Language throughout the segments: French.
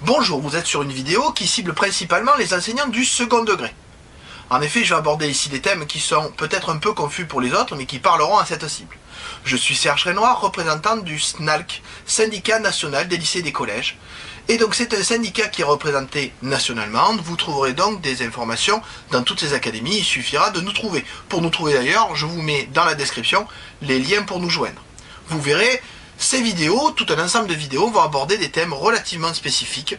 Bonjour, vous êtes sur une vidéo qui cible principalement les enseignants du second degré. En effet, je vais aborder ici des thèmes qui sont peut-être un peu confus pour les autres, mais qui parleront à cette cible. Je suis Serge Renoir, représentant du SNALC, Syndicat National des Lycées et des Collèges. Et donc c'est un syndicat qui est représenté nationalement. Vous trouverez donc des informations dans toutes ces académies, il suffira de nous trouver. Pour nous trouver d'ailleurs, je vous mets dans la description les liens pour nous joindre. Vous verrez, ces vidéos, tout un ensemble de vidéos vont aborder des thèmes relativement spécifiques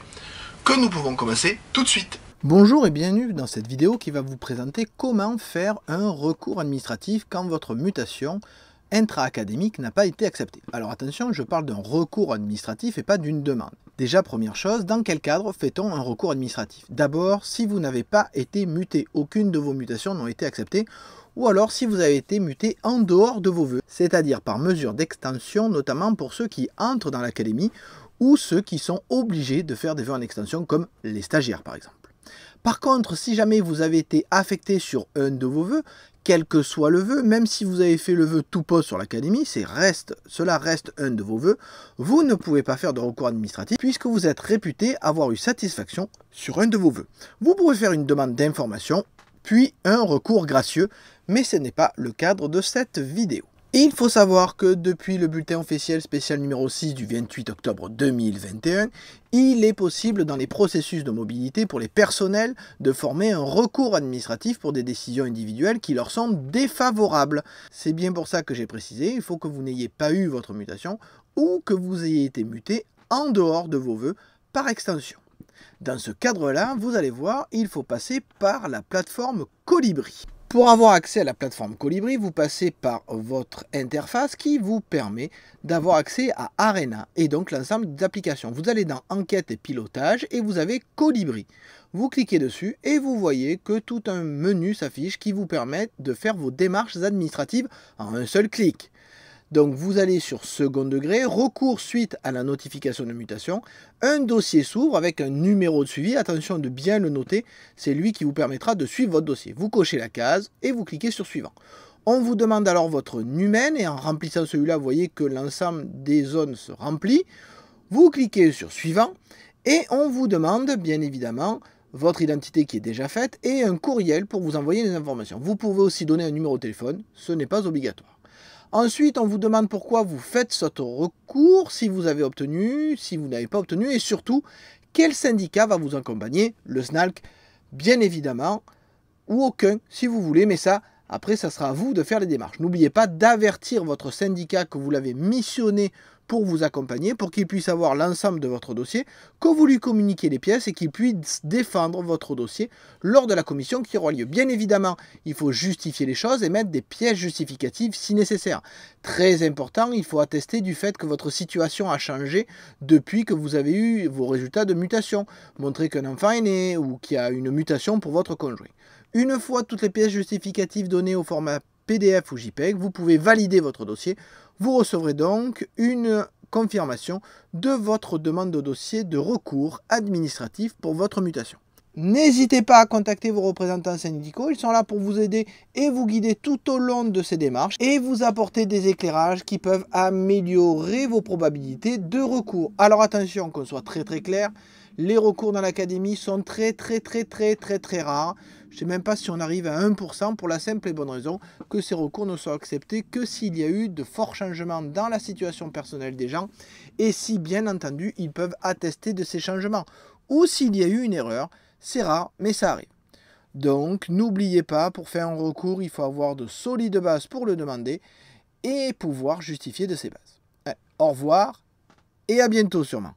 que nous pouvons commencer tout de suite. Bonjour et bienvenue dans cette vidéo qui va vous présenter comment faire un recours administratif quand votre mutation intra-académique n'a pas été acceptée. Alors attention, je parle d'un recours administratif et pas d'une demande. Déjà, première chose, dans quel cadre fait-on un recours administratif? D'abord, si vous n'avez pas été muté, aucune de vos mutations n'ont été acceptées, ou alors si vous avez été muté en dehors de vos vœux, c'est-à-dire par mesure d'extension, notamment pour ceux qui entrent dans l'académie, ou ceux qui sont obligés de faire des vœux en extension, comme les stagiaires par exemple. Par contre, si jamais vous avez été affecté sur un de vos vœux, quel que soit le vœu, même si vous avez fait le vœu tout poste sur l'académie, cela reste un de vos vœux, vous ne pouvez pas faire de recours administratif puisque vous êtes réputé avoir eu satisfaction sur un de vos vœux. Vous pouvez faire une demande d'information, puis un recours gracieux, mais ce n'est pas le cadre de cette vidéo. Il faut savoir que depuis le bulletin officiel spécial numéro 6 du 28 octobre 2021, il est possible dans les processus de mobilité pour les personnels de former un recours administratif pour des décisions individuelles qui leur sont défavorables. C'est bien pour ça que j'ai précisé, il faut que vous n'ayez pas eu votre mutation ou que vous ayez été muté en dehors de vos vœux par extension. Dans ce cadre-là, vous allez voir, il faut passer par la plateforme Colibri. Pour avoir accès à la plateforme Colibri, vous passez par votre interface qui vous permet d'avoir accès à Arena et donc l'ensemble des applications. Vous allez dans Enquête et pilotage et vous avez Colibri. Vous cliquez dessus et vous voyez que tout un menu s'affiche qui vous permet de faire vos démarches administratives en un seul clic. Donc vous allez sur second degré, recours suite à la notification de mutation, un dossier s'ouvre avec un numéro de suivi, attention de bien le noter, c'est lui qui vous permettra de suivre votre dossier. Vous cochez la case et vous cliquez sur suivant. On vous demande alors votre numen et en remplissant celui-là, vous voyez que l'ensemble des zones se remplit. Vous cliquez sur suivant et on vous demande bien évidemment votre identité qui est déjà faite et un courriel pour vous envoyer les informations. Vous pouvez aussi donner un numéro de téléphone, ce n'est pas obligatoire. Ensuite, on vous demande pourquoi vous faites ce recours, si vous avez obtenu, si vous n'avez pas obtenu, et surtout, quel syndicat va vous accompagner, le SNALC, bien évidemment, ou aucun, si vous voulez, mais ça, après, ça sera à vous de faire les démarches. N'oubliez pas d'avertir votre syndicat que vous l'avez missionné pour vous accompagner, pour qu'il puisse avoir l'ensemble de votre dossier, que vous lui communiquiez les pièces et qu'il puisse défendre votre dossier lors de la commission qui aura lieu. Bien évidemment, il faut justifier les choses et mettre des pièces justificatives si nécessaire. Très important, il faut attester du fait que votre situation a changé depuis que vous avez eu vos résultats de mutation. Montrer qu'un enfant est né ou qu'il y a une mutation pour votre conjoint. Une fois toutes les pièces justificatives données au format PDF ou JPEG, vous pouvez valider votre dossier. Vous recevrez donc une confirmation de votre demande de dossier de recours administratif pour votre mutation. N'hésitez pas à contacter vos représentants syndicaux, ils sont là pour vous aider et vous guider tout au long de ces démarches et vous apporter des éclairages qui peuvent améliorer vos probabilités de recours. Alors attention, qu'on soit très clair, les recours dans l'académie sont très rares. Je ne sais même pas si on arrive à 1% pour la simple et bonne raison que ces recours ne sont acceptés que s'il y a eu de forts changements dans la situation personnelle des gens et si bien entendu ils peuvent attester de ces changements ou s'il y a eu une erreur. C'est rare, mais ça arrive. Donc, n'oubliez pas, pour faire un recours, il faut avoir de solides bases pour le demander et pouvoir justifier de ces bases. Au revoir et à bientôt sûrement.